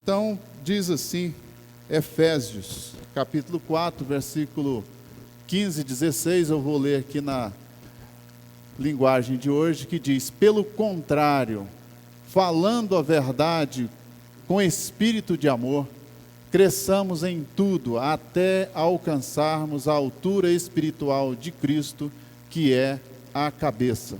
Então, diz assim, Efésios, capítulo 4, versículo 15 e 16, eu vou ler aqui na linguagem de hoje, que diz: pelo contrário, falando a verdade com espírito de amor, cresçamos em tudo, até alcançarmos a altura espiritual de Cristo, que é a cabeça.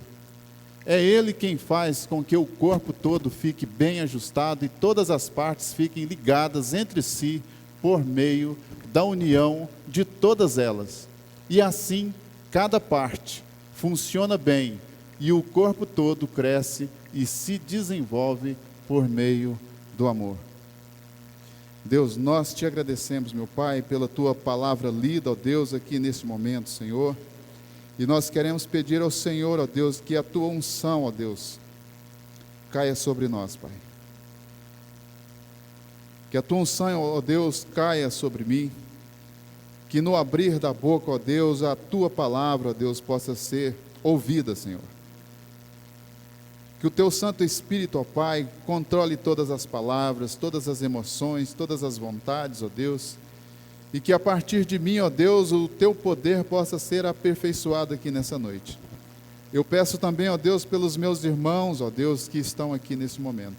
É Ele quem faz com que o corpo todo fique bem ajustado e todas as partes fiquem ligadas entre si por meio da união de todas elas. E assim, cada parte funciona bem e o corpo todo cresce e se desenvolve por meio do amor. Deus, nós te agradecemos, meu Pai, pela tua palavra lida, ó Deus, aqui nesse momento, Senhor. E nós queremos pedir ao Senhor, ó Deus, que a tua unção, ó Deus, caia sobre nós, Pai. Que a tua unção, ó Deus, caia sobre mim. Que no abrir da boca, ó Deus, a tua palavra, ó Deus, possa ser ouvida, Senhor. Que o teu Santo Espírito, ó Pai, controle todas as palavras, todas as emoções, todas as vontades, ó Deus. E que a partir de mim, ó Deus, o teu poder possa ser aperfeiçoado aqui nessa noite. Eu peço também, ó Deus, pelos meus irmãos, ó Deus, que estão aqui nesse momento.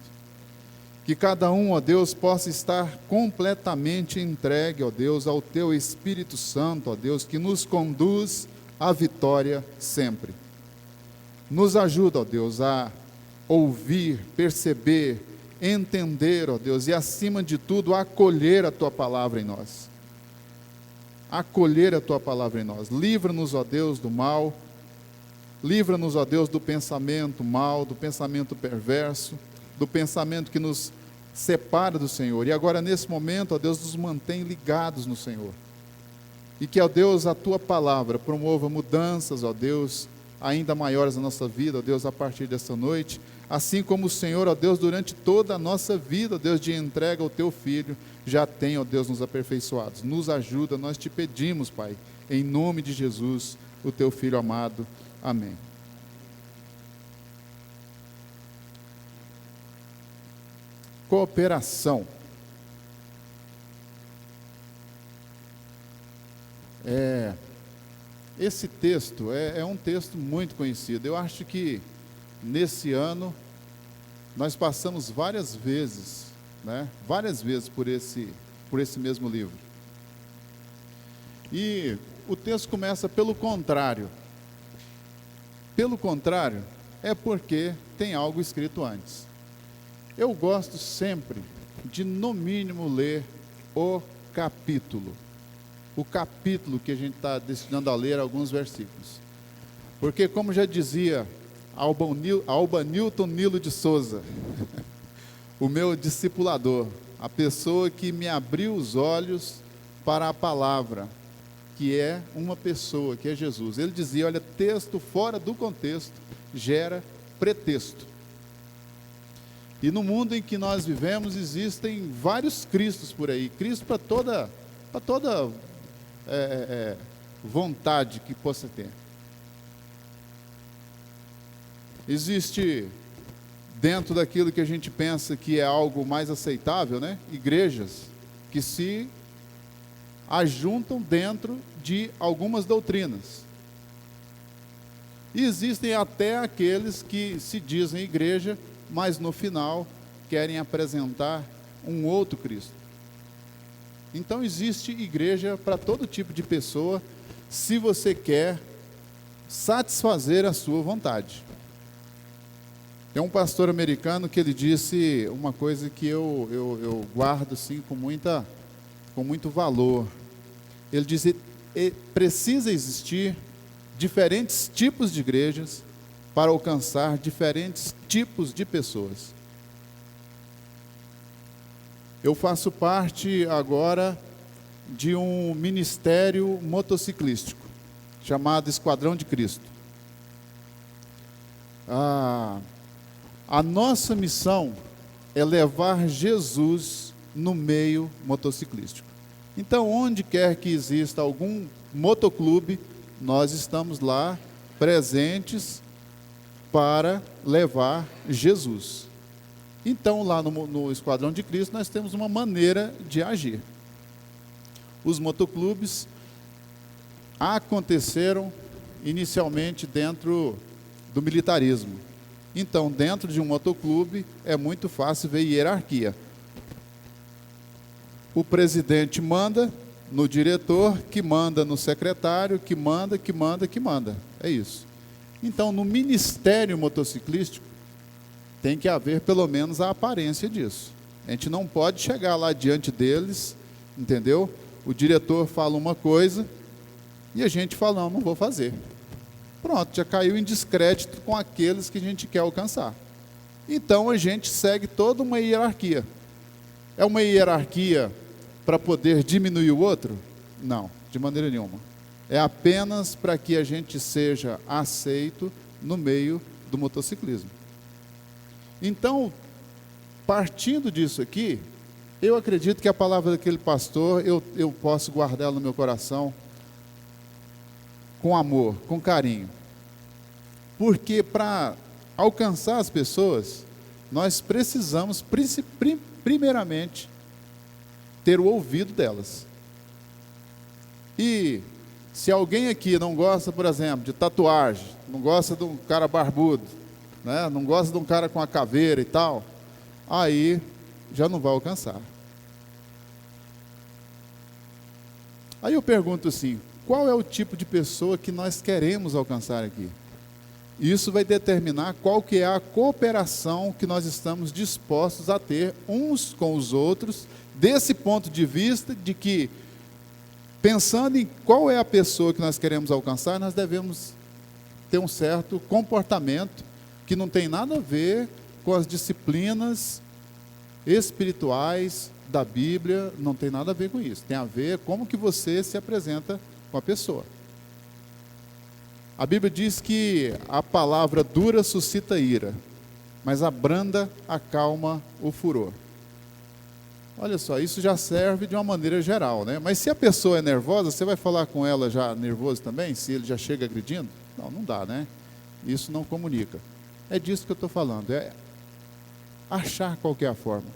Que cada um, ó Deus, possa estar completamente entregue, ó Deus, ao teu Espírito Santo, ó Deus, que nos conduz à vitória sempre. Nos ajuda, ó Deus, a ouvir, perceber, entender, ó Deus, e acima de tudo, acolher a tua palavra em nós. Acolher a tua palavra em nós. Livra-nos, ó Deus, do mal. Livra-nos, ó Deus, do pensamento mal, do pensamento perverso, do pensamento que nos separa do Senhor. E agora, nesse momento, ó Deus, nos mantém ligados no Senhor. E que, ó Deus, a tua palavra promova mudanças, ó Deus, ainda maiores na nossa vida, ó Deus, a partir dessa noite. Assim como o Senhor, ó Deus, durante toda a nossa vida, ó Deus, de entrega ao teu Filho, já tem, ó Deus, nos aperfeiçoados. Nos ajuda, nós te pedimos, Pai, em nome de Jesus, o teu Filho amado. Amém. Cooperação. Esse texto é um texto muito conhecido. Eu acho que nesse ano nós passamos várias vezes por esse mesmo livro. E o texto começa pelo contrário. Pelo contrário é porque tem algo escrito antes. Eu gosto sempre de, no mínimo, ler o capítulo que a gente está destinando a ler alguns versículos. Porque, como já dizia Albanilton Nilo de Souza, o meu discipulador, a pessoa que me abriu os olhos para a palavra, que é uma pessoa, que é Jesus. Ele dizia, olha, texto fora do contexto gera pretexto. E no mundo em que nós vivemos, existem vários Cristos por aí. Cristo para toda vontade que possa ter. Existe, dentro daquilo que a gente pensa que é algo mais aceitável, igrejas que se ajuntam dentro de algumas doutrinas. E existem até aqueles que se dizem igreja, mas no final querem apresentar um outro Cristo. Então existe igreja para todo tipo de pessoa, se você quer satisfazer a sua vontade. Tem um pastor americano que ele disse uma coisa que eu guardo assim com muito valor. Ele disse, precisa existir diferentes tipos de igrejas para alcançar diferentes tipos de pessoas. Eu faço parte agora de um ministério motociclístico, chamado Esquadrão de Cristo. A nossa missão é levar Jesus no meio motociclístico. Então, onde quer que exista algum motoclube, nós estamos lá presentes para levar Jesus. Então, lá no Esquadrão de Cristo, nós temos uma maneira de agir. Os motoclubes aconteceram inicialmente dentro do militarismo. Então, dentro de um motoclube, é muito fácil ver hierarquia. O presidente manda no diretor, que manda no secretário, que manda. É isso. Então, no ministério motociclístico, tem que haver pelo menos a aparência disso. A gente não pode chegar lá diante deles, entendeu? O diretor fala uma coisa e a gente fala, não vou fazer. Pronto, já caiu em descrédito com aqueles que a gente quer alcançar. Então, a gente segue toda uma hierarquia. É uma hierarquia para poder diminuir o outro? Não, de maneira nenhuma. É apenas para que a gente seja aceito no meio do motociclismo. Então, partindo disso aqui, eu acredito que a palavra daquele pastor, eu posso guardá-la no meu coração com amor, com carinho. Porque para alcançar as pessoas, nós precisamos, primeiramente, ter o ouvido delas. E se alguém aqui não gosta, por exemplo, de tatuagem, não gosta de um cara barbudo, né, não gosta de um cara com a caveira e tal, aí já não vai alcançar. Aí eu pergunto assim, qual é o tipo de pessoa que nós queremos alcançar aqui? Isso vai determinar qual que é a cooperação que nós estamos dispostos a ter uns com os outros, desse ponto de vista de que, pensando em qual é a pessoa que nós queremos alcançar, nós devemos ter um certo comportamento que não tem nada a ver com as disciplinas espirituais da Bíblia, não tem nada a ver com isso. Tem a ver como que você se apresenta com a pessoa. A Bíblia diz que a palavra dura suscita ira, mas a branda acalma o furor. Olha só, isso já serve de uma maneira geral, né? Mas se a pessoa é nervosa, você vai falar com ela já nervoso também? Se ele já chega agredindo? Não, não dá, né? Isso não comunica. É disso que eu estou falando, é achar qual que é a forma.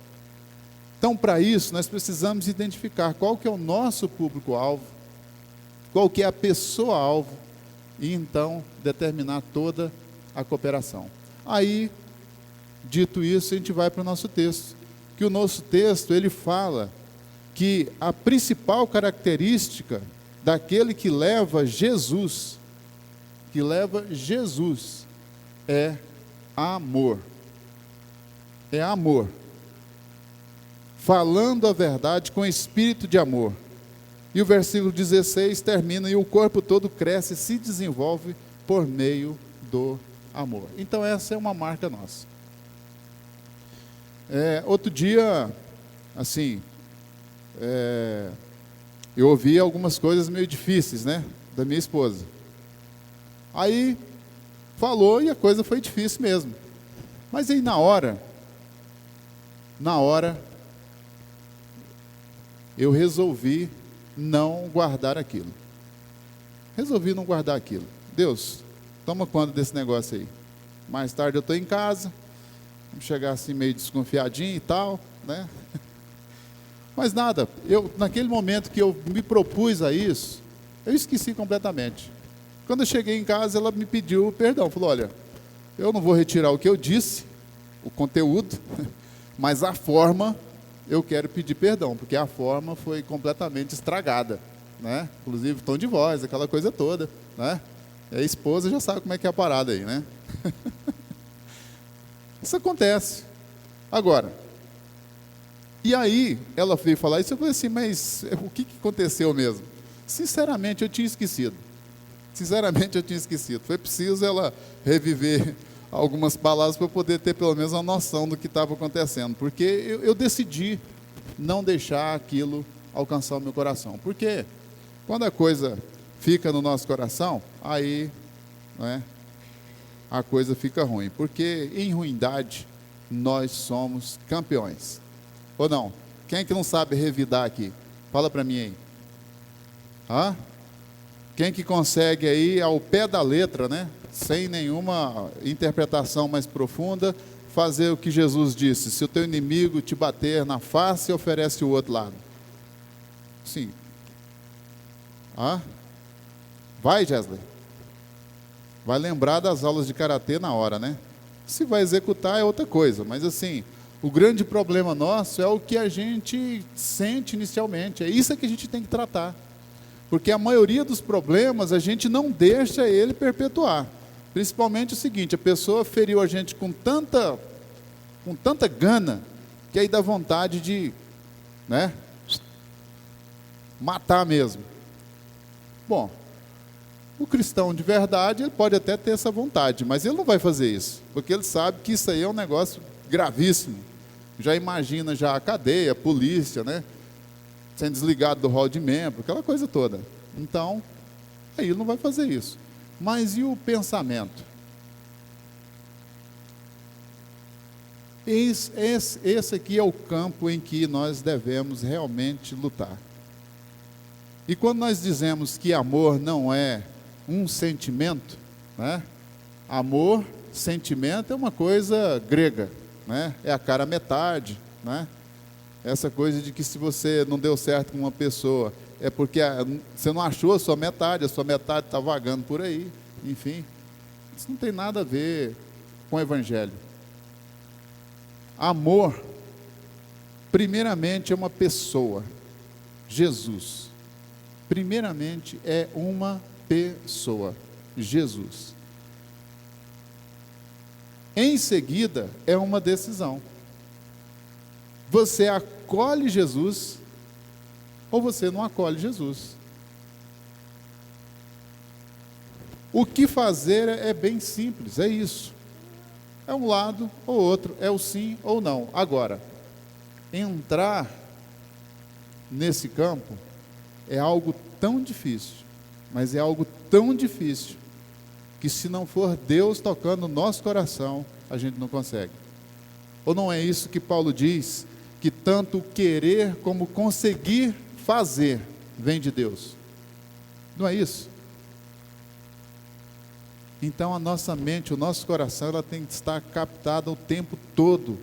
Então, para isso, nós precisamos identificar qual que é o nosso público-alvo, qual que é a pessoa-alvo, e então determinar toda a cooperação. Aí, dito isso, a gente vai para o nosso texto, que o nosso texto, ele fala que a principal característica daquele que leva Jesus é amor. É amor. Falando a verdade com espírito de amor. E o versículo 16 termina, e o corpo todo cresce e se desenvolve por meio do amor. Então essa é uma marca nossa. Outro dia, assim, eu ouvi algumas coisas meio difíceis, né, da minha esposa. Aí, falou e a coisa foi difícil mesmo. Mas aí na hora, eu resolvi não guardar aquilo. Resolvi não guardar aquilo. Deus, toma conta desse negócio aí. Mais tarde eu estou em casa, vamos chegar assim meio desconfiadinho e tal, né? Mas nada, naquele momento que eu me propus a isso, eu esqueci completamente. Quando eu cheguei em casa, ela me pediu perdão, falou, olha, eu não vou retirar o que eu disse, o conteúdo, mas a forma, eu quero pedir perdão, porque a forma foi completamente estragada, né? Inclusive tom de voz, aquela coisa toda, né? E a esposa já sabe como é que é a parada aí, né? Isso acontece. Agora, e aí ela veio falar isso, eu falei assim, mas o que aconteceu mesmo? Sinceramente, eu tinha esquecido. Foi preciso ela reviver algumas palavras para poder ter pelo menos uma noção do que estava acontecendo, porque eu decidi não deixar aquilo alcançar o meu coração, porque quando a coisa fica no nosso coração, aí, né, a coisa fica ruim, porque em ruindade nós somos campeões, ou não? Quem é que não sabe revidar aqui? Fala para mim aí. Hã? Quem que consegue aí, ao pé da letra, né, sem nenhuma interpretação mais profunda, fazer o que Jesus disse: se o teu inimigo te bater na face, oferece o outro lado. Sim. Vai, Jesley. Vai lembrar das aulas de karatê na hora, né? Se vai executar é outra coisa, mas assim, o grande problema nosso é o que a gente sente inicialmente. É isso que a gente tem que tratar. Porque a maioria dos problemas a gente não deixa ele perpetuar. Principalmente o seguinte: a pessoa feriu a gente com tanta gana, que aí dá vontade de, né, matar mesmo. Bom, o cristão de verdade, ele pode até ter essa vontade, mas ele não vai fazer isso, porque ele sabe que isso aí é um negócio gravíssimo. Já imagina já a cadeia, a polícia, né, sendo desligado do rol de membro, aquela coisa toda. Então, aí ele não vai fazer isso. Mas e o pensamento? Esse aqui é o campo em que nós devemos realmente lutar. E quando nós dizemos que amor não é um sentimento, né? Amor, sentimento é uma coisa grega, né? É a cara metade, né? Essa coisa de que se você não deu certo com uma pessoa, é porque você não achou a sua metade está vagando por aí, enfim. Isso não tem nada a ver com o Evangelho. Amor, primeiramente, é uma pessoa, Jesus. Primeiramente, é uma pessoa, Jesus. Em seguida, é uma decisão. Você acolhe Jesus ou você não acolhe Jesus. O que fazer é bem simples, é isso. É um lado ou outro, é o sim ou não. Agora, entrar nesse campo é algo tão difícil, mas é algo tão difícil, que se não for Deus tocando no nosso coração, a gente não consegue. Ou não é isso que Paulo diz, que tanto querer como conseguir fazer vem de Deus? Não é isso? Então a nossa mente, o nosso coração, ela tem que estar captada o tempo todo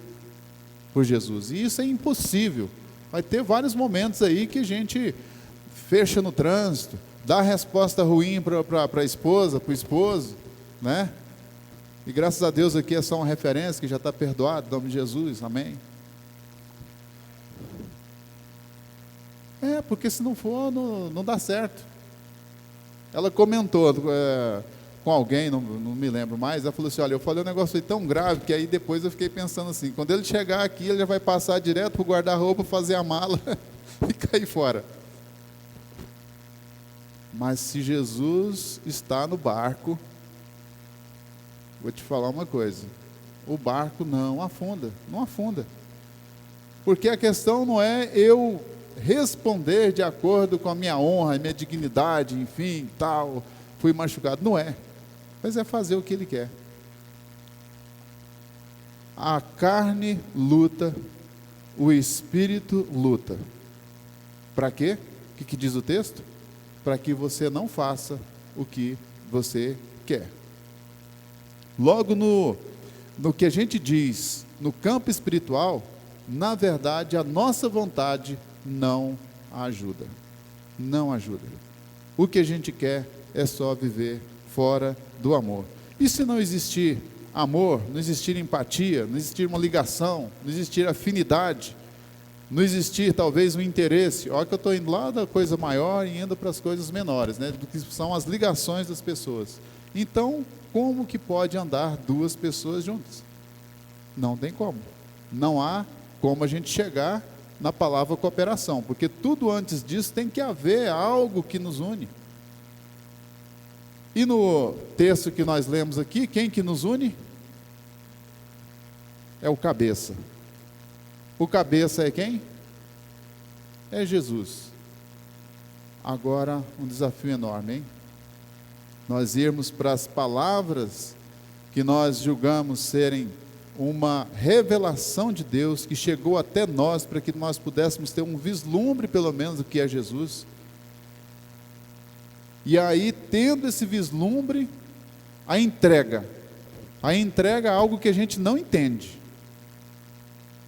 por Jesus. E isso é impossível. Vai ter vários momentos aí que a gente fecha no trânsito, dá resposta ruim para a esposa, para o esposo, né? E graças a Deus aqui é só uma referência, que já está perdoado, em nome de Jesus, amém? Porque se não for, não dá certo. Ela comentou com alguém, não me lembro mais, ela falou assim: olha, eu falei um negócio aí tão grave, que aí depois eu fiquei pensando assim, quando ele chegar aqui, ele já vai passar direto para o guarda-roupa, fazer a mala e cair fora. Mas se Jesus está no barco, vou te falar uma coisa: o barco não afunda, não afunda. Porque a questão não é eu responder de acordo com a minha honra, a minha dignidade, enfim, tal, fui machucado. Não é. Mas é fazer o que Ele quer. A carne luta, o Espírito luta. Para quê? O que diz o texto? Para que você não faça o que você quer. Logo no que a gente diz, no campo espiritual, na verdade, a nossa vontade não ajuda. Não ajuda. O que a gente quer é só viver fora do amor. E se não existir amor, não existir empatia, não existir uma ligação, não existir afinidade, não existir talvez um interesse, olha que eu estou indo lá da coisa maior e indo para as coisas menores, né, do que são as ligações das pessoas. Então, como que pode andar duas pessoas juntas? Não tem como. Não há como a gente chegar na palavra cooperação, porque tudo antes disso tem que haver algo que nos une. E no texto que nós lemos aqui, quem que nos une? É o cabeça. O cabeça é quem? É Jesus. Agora, um desafio enorme, hein? Nós irmos para as palavras que nós julgamos serem uma revelação de Deus, que chegou até nós, para que nós pudéssemos ter um vislumbre, pelo menos, do que é Jesus. E aí, tendo esse vislumbre, a entrega é algo que a gente não entende.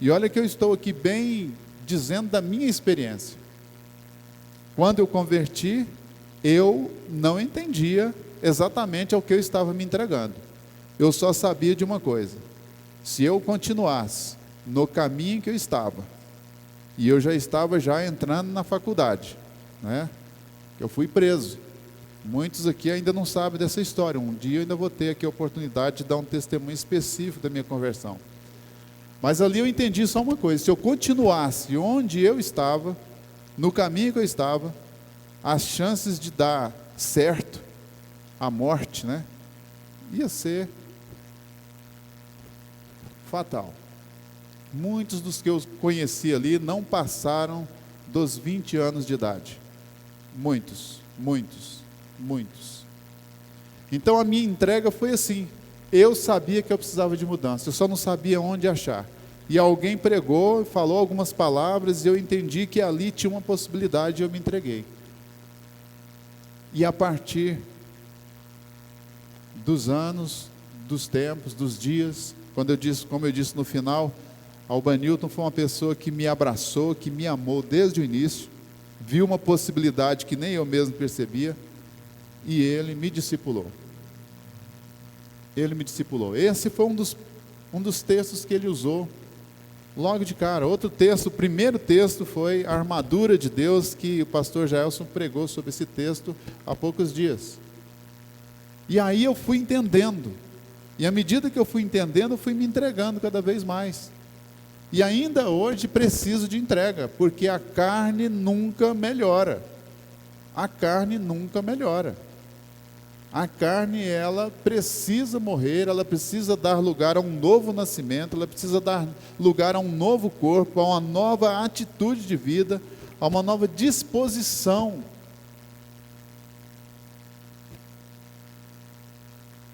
E olha que eu estou aqui bem dizendo da minha experiência. Quando eu converti, eu não entendia exatamente ao que eu estava me entregando. Eu só sabia de uma coisa: se eu continuasse no caminho que eu estava, e eu já estava entrando na faculdade, né? Eu fui preso. Muitos aqui ainda não sabem dessa história. Um dia eu ainda vou ter aqui a oportunidade de dar um testemunho específico da minha conversão. Mas ali eu entendi só uma coisa: se eu continuasse onde eu estava, no caminho que eu estava, as chances de dar certo, a morte, né, ia ser fatal. Muitos dos que eu conheci ali não passaram dos 20 anos de idade. Muitos. Então a minha entrega foi assim. Eu sabia que eu precisava de mudança, eu só não sabia onde achar. E alguém pregou, falou algumas palavras, e eu entendi que ali tinha uma possibilidade, e eu me entreguei. E a partir dos anos, dos tempos, dos dias, como eu disse no final, Albanilton foi uma pessoa que me abraçou, que me amou desde o início, viu uma possibilidade que nem eu mesmo percebia, e ele me discipulou. Ele me discipulou. Esse foi um dos textos que ele usou logo de cara. Outro texto, o primeiro texto foi a armadura de Deus, que o pastor Jaelson pregou sobre esse texto há poucos dias. E aí eu fui entendendo, e à medida que eu fui entendendo, eu fui me entregando cada vez mais. E ainda hoje preciso de entrega, porque a carne nunca melhora. A carne nunca melhora. A carne, ela precisa morrer, ela precisa dar lugar a um novo nascimento, ela precisa dar lugar a um novo corpo, a uma nova atitude de vida, a uma nova disposição.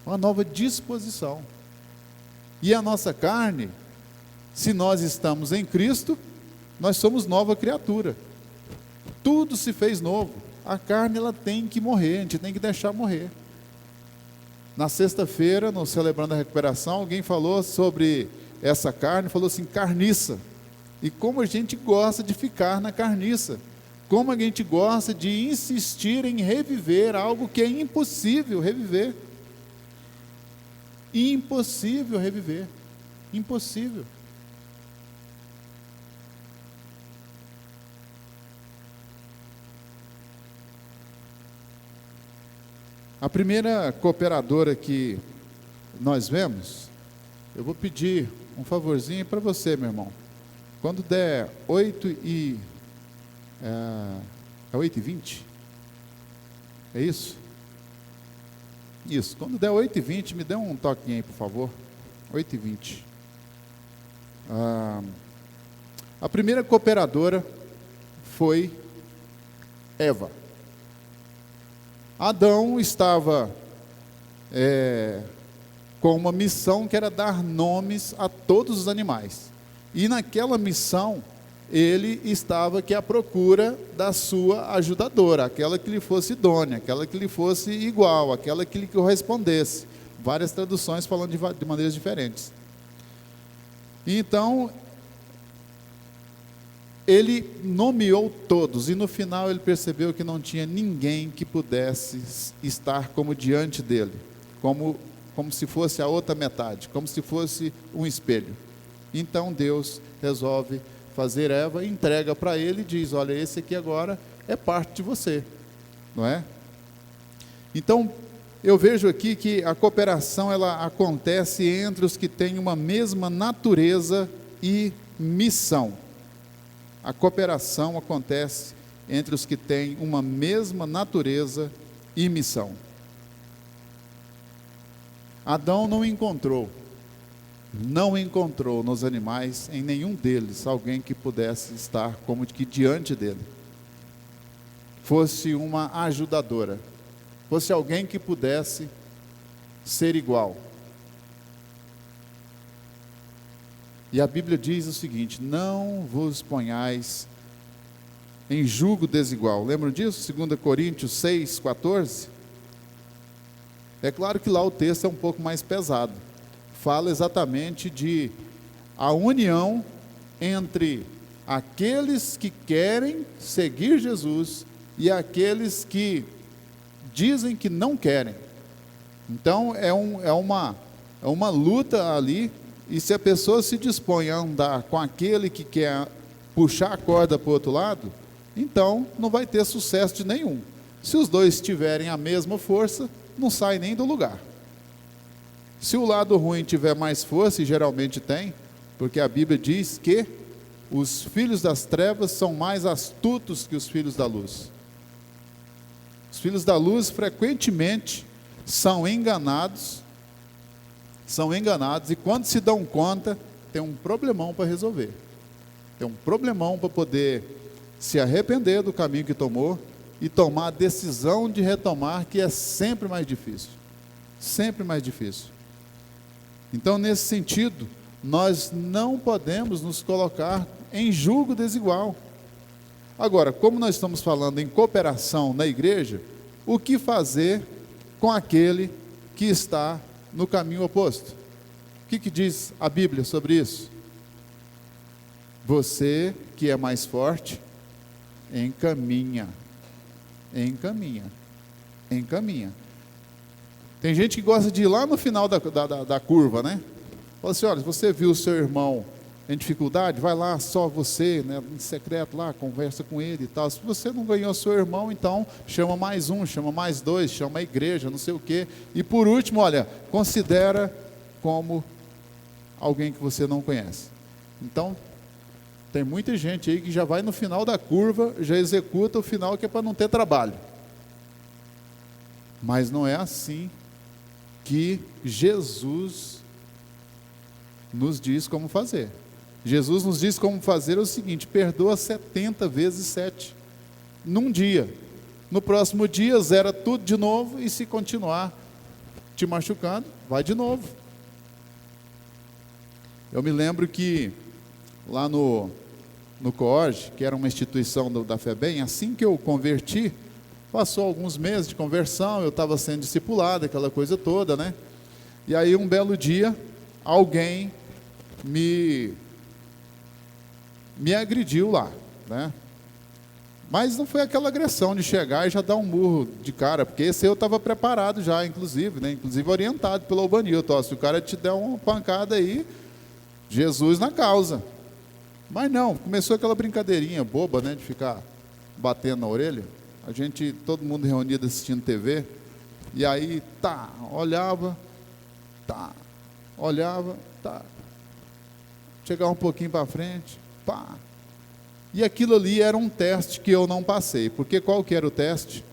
Uma nova disposição. E a nossa carne, se nós estamos em Cristo, nós somos nova criatura. Tudo se fez novo. A carne, ela tem que morrer, a gente tem que deixar morrer. Na sexta-feira, no Celebrando a Recuperação, alguém falou sobre essa carne, falou assim, carniça. E como a gente gosta de ficar na carniça. Como a gente gosta de insistir em reviver algo que é impossível reviver. Impossível reviver. Impossível. A primeira cooperadora que nós vemos, eu vou pedir um favorzinho para você, meu irmão. Quando der 8h20, é isso? Isso, quando der 8h20, me dê um toquinho aí, por favor. 8h20. A primeira cooperadora foi Eva. Adão estava com uma missão que era dar nomes a todos os animais. E naquela missão, ele estava à procura da sua ajudadora, aquela que lhe fosse idônea, aquela que lhe fosse igual, aquela que lhe correspondesse. Várias traduções falando de maneiras diferentes. Então, ele nomeou todos, e no final ele percebeu que não tinha ninguém que pudesse estar como diante dele, como se fosse a outra metade, como se fosse um espelho. Então Deus resolve fazer Eva, entrega para ele e diz, olha, esse aqui agora é parte de você, não é? Então, eu vejo aqui que a cooperação, ela acontece entre os que têm uma mesma natureza e missão. A cooperação acontece entre os que têm uma mesma natureza e missão. Adão não encontrou nos animais, em nenhum deles, alguém que pudesse estar como que diante dele. Fosse uma ajudadora, fosse alguém que pudesse ser igual. E a Bíblia diz o seguinte, não vos ponhais em julgo desigual. Lembram disso? 2 Coríntios 6:14. É claro que lá o texto é um pouco mais pesado. Fala exatamente de a união entre aqueles que querem seguir Jesus e aqueles que dizem que não querem. Então é uma luta ali, e se a pessoa se dispõe a andar com aquele que quer puxar a corda para o outro lado, então não vai ter sucesso de nenhum. Se os dois tiverem a mesma força, não sai nem do lugar. Se o lado ruim tiver mais força, e geralmente tem, porque a Bíblia diz que os filhos das trevas são mais astutos que os filhos da luz. Os filhos da luz frequentemente são enganados, e quando se dão conta, tem um problemão para resolver. Tem um problemão para poder se arrepender do caminho que tomou e tomar a decisão de retomar, que é sempre mais difícil. Sempre mais difícil. Então, nesse sentido, nós não podemos nos colocar em julgo desigual. Agora, como nós estamos falando em cooperação na igreja, o que fazer com aquele que está no caminho oposto? O que diz a Bíblia sobre isso? Você que é mais forte, encaminha. Tem gente que gosta de ir lá no final da curva, né? Fala assim, olha, se você viu o seu irmão em dificuldade, vai lá, só você, né, em secreto lá, conversa com ele e tal. Se você não ganhou seu irmão, então chama mais um, chama mais dois, chama a igreja, não sei o quê. E por último, olha, considera como alguém que você não conhece. Então, tem muita gente aí que já vai no final da curva, já executa o final, que é para não ter trabalho. Mas não é assim que Jesus nos diz como fazer. Jesus nos diz como fazer o seguinte: perdoa 70 vezes 7 num dia. No próximo dia zera tudo de novo, e se continuar te machucando, vai de novo. Eu me lembro que lá no COOG, que era uma instituição da FEBEM, assim que eu converti, passou alguns meses de conversão, eu estava sendo discipulado, aquela coisa toda, né? E aí um belo dia, alguém me agrediu lá, né? Mas não foi aquela agressão de chegar e já dar um murro de cara, porque esse eu estava preparado já, inclusive, né? Inclusive orientado pelo Albanilton, se o cara te der uma pancada aí, Jesus na causa. Mas não, começou aquela brincadeirinha boba, né, de ficar batendo na orelha. A gente, todo mundo reunido assistindo TV, e aí, olhava, chegava um pouquinho para frente, E aquilo ali era um teste que eu não passei, porque qual que era o teste?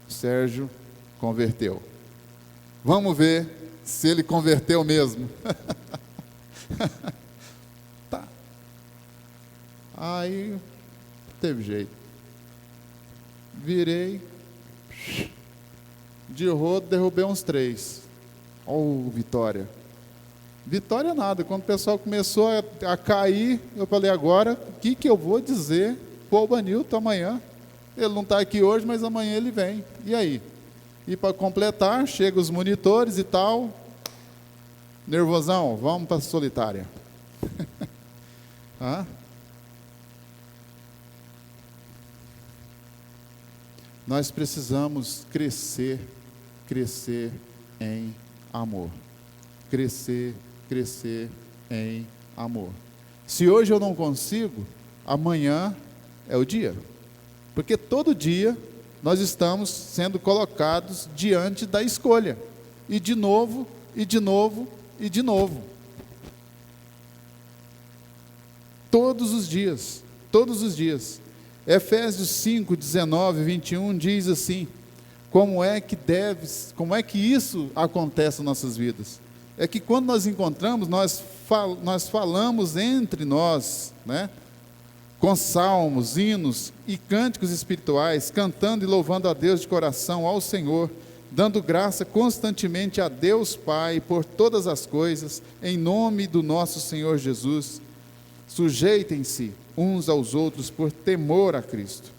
Sérgio converteu. Vamos ver se ele converteu mesmo. Aí, teve jeito. Virei, de rodo, derrubei uns 3. Vitória. Vitória nada. Quando o pessoal começou a cair, eu falei, agora, o que eu vou dizer para o Albanilton amanhã? Ele não está aqui hoje, mas amanhã ele vem. E aí? E para completar, chegam os monitores e tal. Nervosão, vamos para a solitária. Nós precisamos crescer em amor. Crescer em amor. Se hoje eu não consigo, amanhã é o dia. Porque todo dia nós estamos sendo colocados diante da escolha. E de novo, e de novo, e de novo. Todos os dias. Efésios 5, 19, 21 diz assim: como é que isso acontece nas nossas vidas? É que quando nós encontramos, nós falamos entre nós, né? Com salmos, hinos e cânticos espirituais, cantando e louvando a Deus de coração, ao Senhor, dando graça constantemente a Deus Pai por todas as coisas, em nome do nosso Senhor Jesus. Sujeitem-se uns aos outros por temor a Cristo.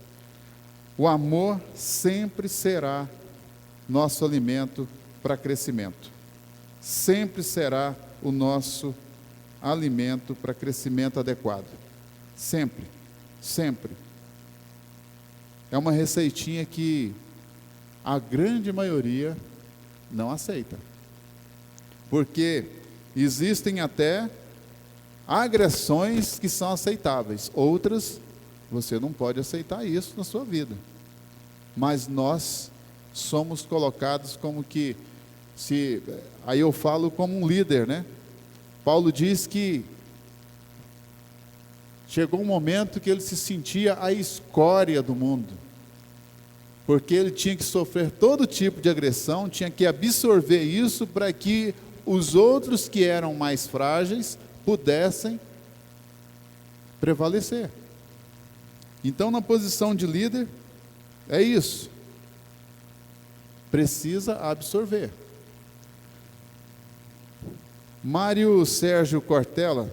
O amor sempre será nosso alimento para crescimento. Sempre será o nosso alimento para crescimento adequado. Sempre, sempre. É uma receitinha que a grande maioria não aceita. Porque existem até agressões que são aceitáveis, outras você não pode aceitar isso na sua vida. Mas nós somos colocados como que, aí eu falo como um líder, né? Paulo diz que chegou um momento que ele se sentia a escória do mundo, porque ele tinha que sofrer todo tipo de agressão, tinha que absorver isso para que os outros que eram mais frágeis pudessem prevalecer. Então, na posição de líder, é isso. Precisa absorver. Mário Sérgio Cortella,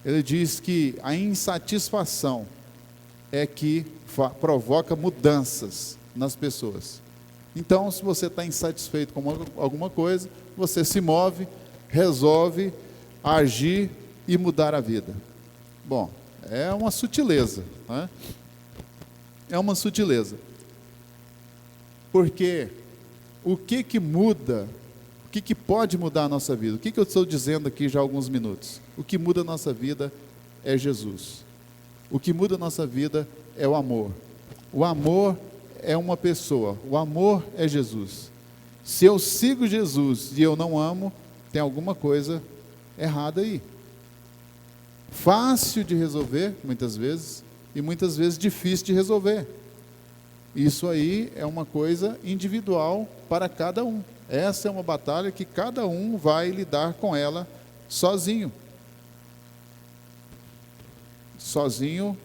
ele diz que a insatisfação é que provoca mudanças nas pessoas. Então, se você está insatisfeito com alguma coisa, você se move, resolve agir e mudar a vida. Bom, é uma sutileza, né? É uma sutileza. Porque o que muda, o que pode mudar a nossa vida? O que eu estou dizendo aqui já há alguns minutos? O que muda a nossa vida é Jesus. O que muda a nossa vida é o amor. O amor é uma pessoa, o amor é Jesus. Se eu sigo Jesus e eu não amo, tem alguma coisa errada aí. Fácil de resolver, muitas vezes, e muitas vezes difícil de resolver. Isso aí é uma coisa individual para cada um. Essa é uma batalha que cada um vai lidar com ela sozinho. Sozinho,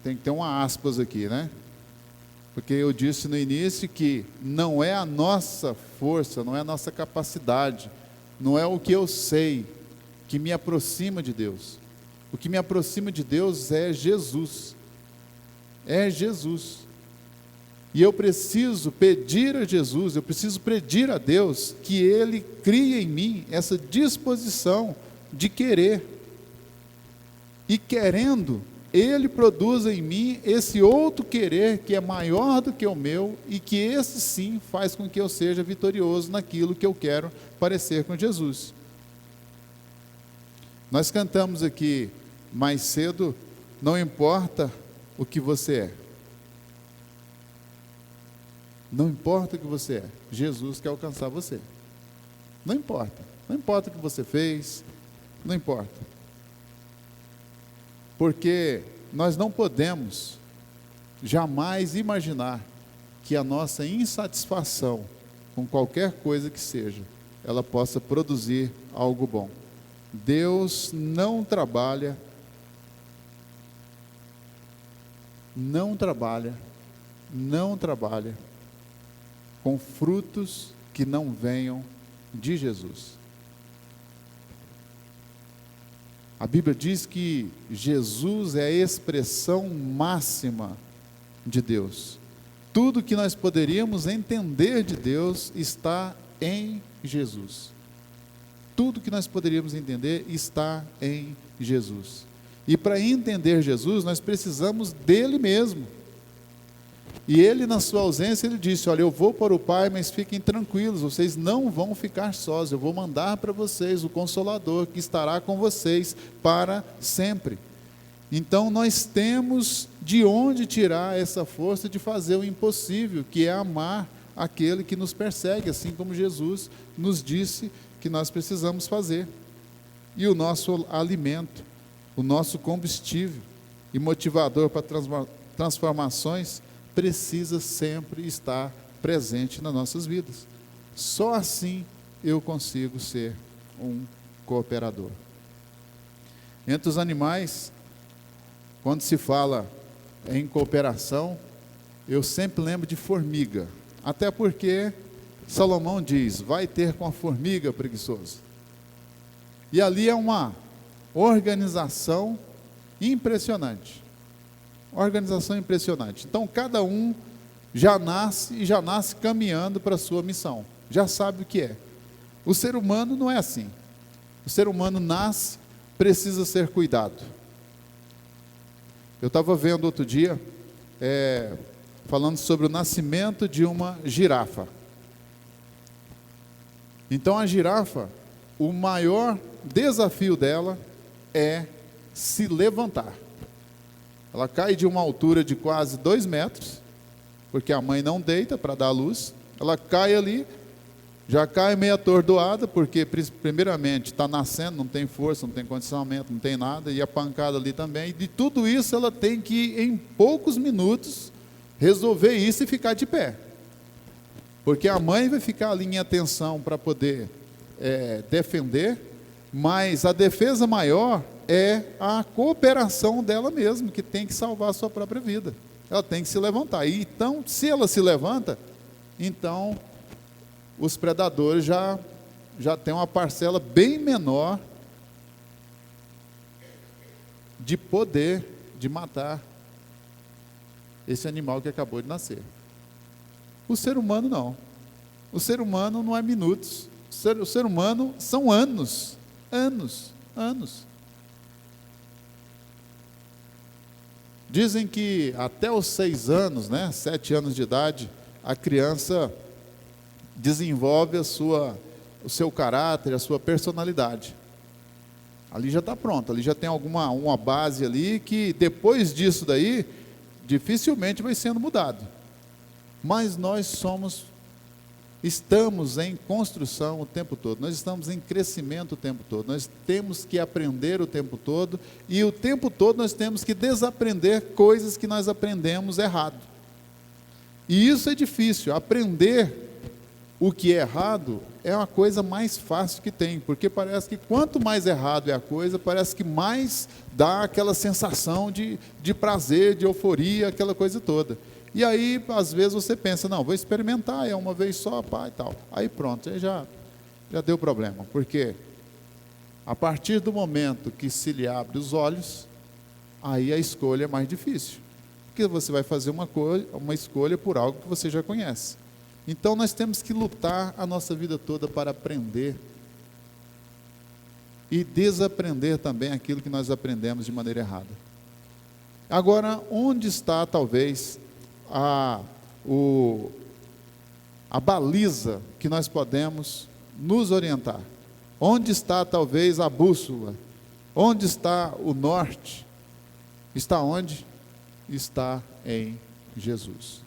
tem que ter uma aspas aqui, né? Porque eu disse no início que não é a nossa força, não é a nossa capacidade, não é o que eu sei que me aproxima de Deus. O que me aproxima de Deus é Jesus. É Jesus. E eu preciso pedir a Jesus, eu preciso pedir a Deus que Ele crie em mim essa disposição de querer. E querendo, Ele produz em mim esse outro querer que é maior do que o meu e que esse sim faz com que eu seja vitorioso naquilo que eu quero parecer com Jesus. Nós cantamos aqui mais cedo, não importa o que você é. Não importa o que você é, Jesus quer alcançar você. Não importa o que você fez, não importa. Porque nós não podemos jamais imaginar que a nossa insatisfação com qualquer coisa que seja, ela possa produzir algo bom. Deus não trabalha com frutos que não venham de Jesus. A Bíblia diz que Jesus é a expressão máxima de Deus. Tudo que nós poderíamos entender de Deus está em Jesus. Tudo que nós poderíamos entender está em Jesus. E para entender Jesus, nós precisamos dele mesmo. E ele, na sua ausência, ele disse: olha, eu vou para o Pai, mas fiquem tranquilos, vocês não vão ficar sós, eu vou mandar para vocês o Consolador, que estará com vocês para sempre. Então nós temos de onde tirar essa força de fazer o impossível, que é amar aquele que nos persegue, assim como Jesus nos disse que nós precisamos fazer. E o nosso alimento, o nosso combustível e motivador para transformações precisa sempre estar presente nas nossas vidas. Só assim eu consigo ser um cooperador. Entre os animais, quando se fala em cooperação, eu sempre lembro de formiga, até porque Salomão diz: vai ter com a formiga preguiçoso. E ali é uma organização impressionante. Organização impressionante. Então cada um já nasce caminhando para a sua missão, já sabe o que é. O ser humano não é assim. O ser humano nasce, precisa ser cuidado. Eu estava vendo outro dia, falando sobre o nascimento de uma girafa. Então a girafa, o maior desafio dela é se levantar. Ela cai de uma altura de quase 2 metros, porque a mãe não deita para dar luz. Ela cai ali, já cai meio atordoada, porque primeiramente está nascendo, não tem força, não tem condicionamento, não tem nada, e a pancada ali também. E de tudo isso ela tem que, em poucos minutos, resolver isso e ficar de pé. Porque a mãe vai ficar ali em atenção para poder defender, mas a defesa maior é a cooperação dela mesma, que tem que salvar a sua própria vida. Ela tem que se levantar. E então, se ela se levanta, então os predadores já têm uma parcela bem menor de poder de matar esse animal que acabou de nascer. O ser humano não. O ser humano não é minutos. O ser humano são anos. Anos. Dizem que até os 6 anos, 7 anos de idade, a criança desenvolve o seu caráter, a sua personalidade. Ali já está pronto, ali já tem uma base ali que depois disso daí, dificilmente vai sendo mudado. Mas nós estamos em construção o tempo todo, nós estamos em crescimento o tempo todo, nós temos que aprender o tempo todo, e o tempo todo nós temos que desaprender coisas que nós aprendemos errado. E isso é difícil. Aprender o que é errado é uma coisa mais fácil que tem, porque parece que quanto mais errado é a coisa, parece que mais dá aquela sensação de prazer, de euforia, aquela coisa toda. E aí, às vezes, você pensa, não, vou experimentar, é uma vez só, pá, e tal. Aí pronto, aí já deu problema. Porque a partir do momento que se lhe abre os olhos, aí a escolha é mais difícil. Porque você vai fazer uma escolha por algo que você já conhece. Então, nós temos que lutar a nossa vida toda para aprender e desaprender também aquilo que nós aprendemos de maneira errada. Agora, onde está, talvez, a baliza que nós podemos nos orientar? Onde está talvez a bússola? Onde está o norte? Está onde? Está em Jesus.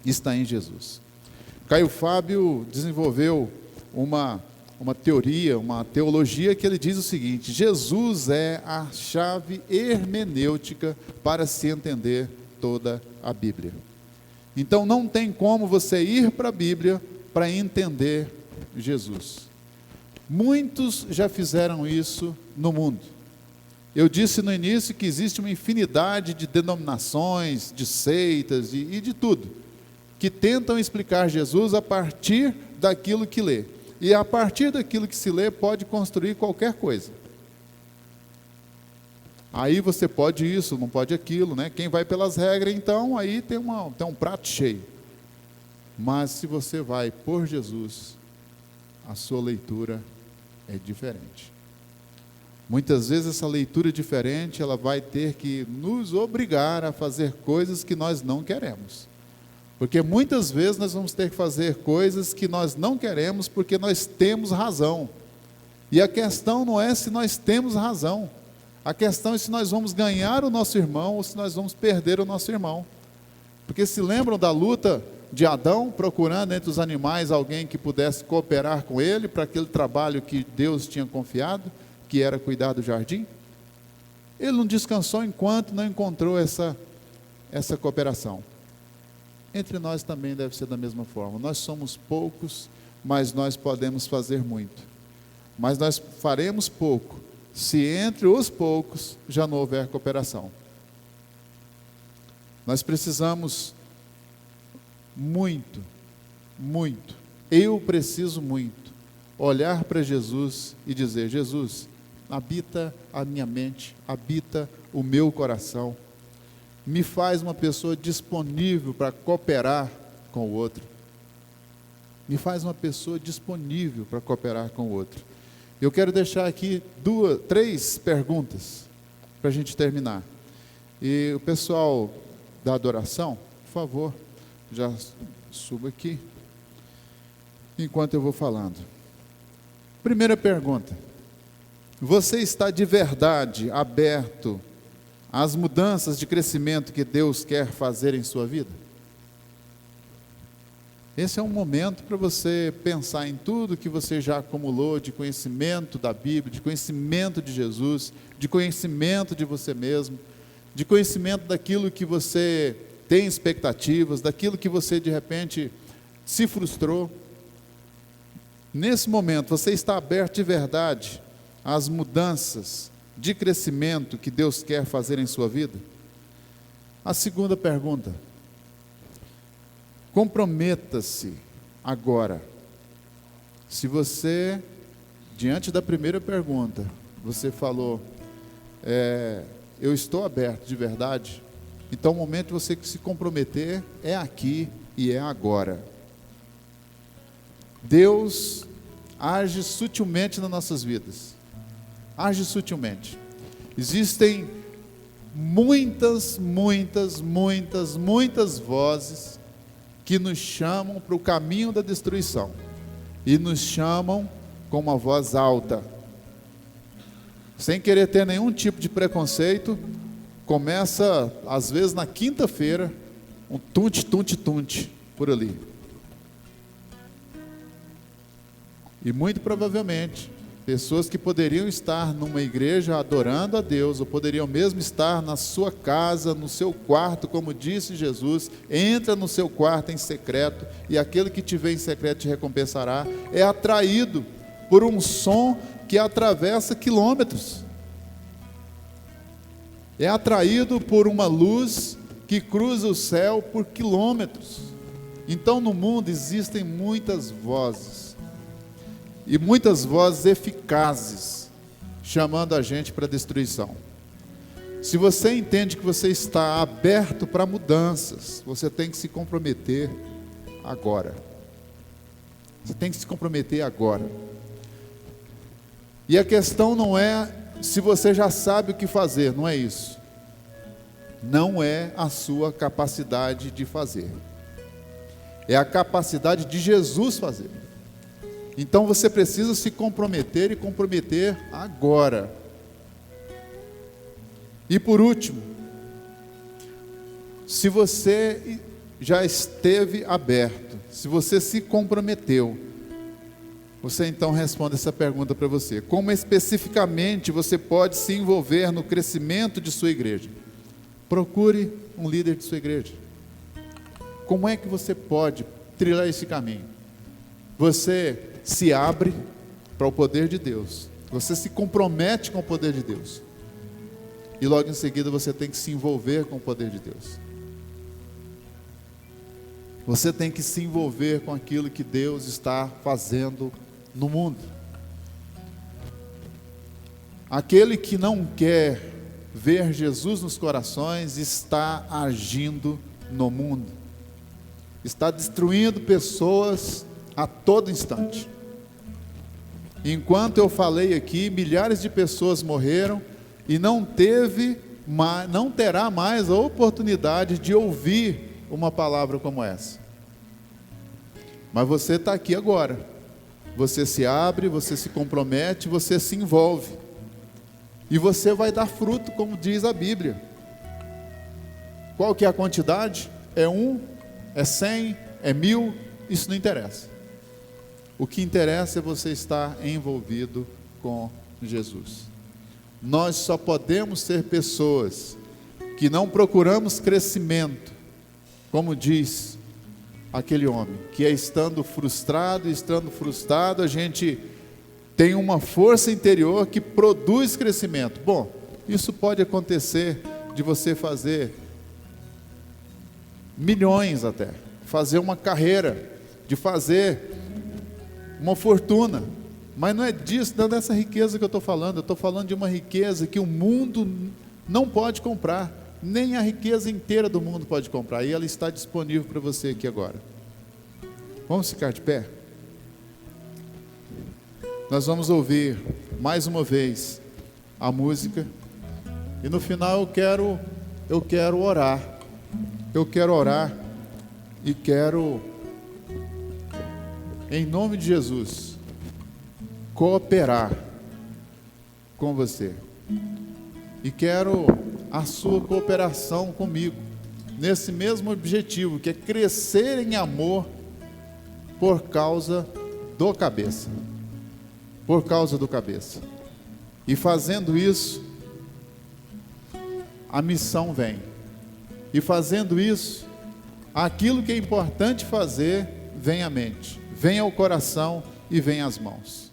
Está em Jesus. Caio Fábio desenvolveu uma teoria, uma teologia que ele diz o seguinte: Jesus é a chave hermenêutica para se entender toda a Bíblia. Então não tem como você ir para a Bíblia para entender Jesus. Muitos já fizeram isso no mundo. Eu disse no início que existe uma infinidade de denominações, de seitas e de tudo, que tentam explicar Jesus a partir daquilo que lê. E a partir daquilo que se lê, pode construir qualquer coisa. Aí você pode isso, não pode aquilo, Quem vai pelas regras, então, aí tem um prato cheio. Mas se você vai por Jesus, a sua leitura é diferente. Muitas vezes essa leitura diferente, ela vai ter que nos obrigar a fazer coisas que nós não queremos. Porque muitas vezes nós vamos ter que fazer coisas que nós não queremos porque nós temos razão. E a questão não é se nós temos razão. A questão é se nós vamos ganhar o nosso irmão ou se nós vamos perder o nosso irmão. Porque se lembram da luta de Adão, procurando entre os animais alguém que pudesse cooperar com ele para aquele trabalho que Deus tinha confiado, que era cuidar do jardim? Ele não descansou enquanto não encontrou essa cooperação. Entre nós também deve ser da mesma forma. Nós somos poucos, mas nós podemos fazer muito. Mas nós faremos pouco se entre os poucos já não houver cooperação. Nós precisamos muito, eu preciso muito, olhar para Jesus e dizer: Jesus, habita a minha mente, habita o meu coração, me faz uma pessoa disponível para cooperar com o outro, me faz uma pessoa disponível para cooperar com o outro. Eu quero deixar aqui 3 perguntas para a gente terminar. E o pessoal da adoração, por favor, já suba aqui, enquanto eu vou falando. Primeira pergunta: você está de verdade aberto às mudanças de crescimento que Deus quer fazer em sua vida? Esse é um momento para você pensar em tudo que você já acumulou de conhecimento da Bíblia, de conhecimento de Jesus, de conhecimento de você mesmo, de conhecimento daquilo que você tem expectativas, daquilo que você de repente se frustrou. Nesse momento, você está aberto de verdade às mudanças de crescimento que Deus quer fazer em sua vida? A segunda pergunta: comprometa-se agora. Se você, diante da primeira pergunta, você falou, eu estou aberto de verdade, então o momento de você se comprometer é aqui e é agora. Deus age sutilmente nas nossas vidas. Age sutilmente. Existem muitas vozes que nos chamam para o caminho da destruição, e nos chamam com uma voz alta, sem querer ter nenhum tipo de preconceito. Começa às vezes na quinta-feira, um tunte por ali, e muito provavelmente pessoas que poderiam estar numa igreja adorando a Deus, ou poderiam mesmo estar na sua casa, no seu quarto, como disse Jesus: entra no seu quarto em secreto, e aquele que te vê em secreto te recompensará. É atraído por um som que atravessa quilômetros, é atraído por uma luz que cruza o céu por quilômetros. Então no mundo existem muitas vozes, e muitas vozes eficazes, chamando a gente para a destruição. Se você entende que você está aberto para mudanças, você tem que se comprometer agora. Você tem que se comprometer agora. E a questão não é se você já sabe o que fazer, não é isso. Não é a sua capacidade de fazer, é a capacidade de Jesus fazer. Então você precisa se comprometer, e comprometer agora. E por último, se você já esteve aberto, se você se comprometeu, você então responde essa pergunta para você: como especificamente você pode se envolver no crescimento de sua igreja? Procure um líder de sua igreja. Como é que você pode trilhar esse caminho? Você se abre para o poder de Deus, você se compromete com o poder de Deus, e logo em seguida você tem que se envolver com o poder de Deus. Você tem que se envolver com aquilo que Deus está fazendo no mundo. Aquele que não quer ver Jesus nos corações está agindo no mundo, está destruindo pessoas a todo instante. Enquanto eu falei aqui, milhares de pessoas morreram e não terá mais a oportunidade de ouvir uma palavra como essa. Mas você está aqui agora. Você se abre, você se compromete, você se envolve. E você vai dar fruto, como diz a Bíblia. Qual que é a quantidade? É 1, é 100, é 1000, isso não interessa. O que interessa é você estar envolvido com Jesus. Nós só podemos ser pessoas que não procuramos crescimento, como diz aquele homem, que é estando frustrado, a gente tem uma força interior que produz crescimento. Bom, isso pode acontecer de você fazer milhões até, fazer uma carreira, de fazer uma fortuna, mas não é disso, não é dessa riqueza que eu estou falando. Eu estou falando de uma riqueza que o mundo não pode comprar, nem a riqueza inteira do mundo pode comprar, e ela está disponível para você aqui agora. Vamos ficar de pé? Nós vamos ouvir mais uma vez a música, e no final eu quero eu quero orar. Eu quero orar e quero, em nome de Jesus, cooperar com você. E quero a sua cooperação comigo, nesse mesmo objetivo, que é crescer em amor por causa do cabeça. Por causa do cabeça. E fazendo isso, a missão vem. E fazendo isso, aquilo que é importante fazer, vem à mente, vem ao coração e vem às mãos.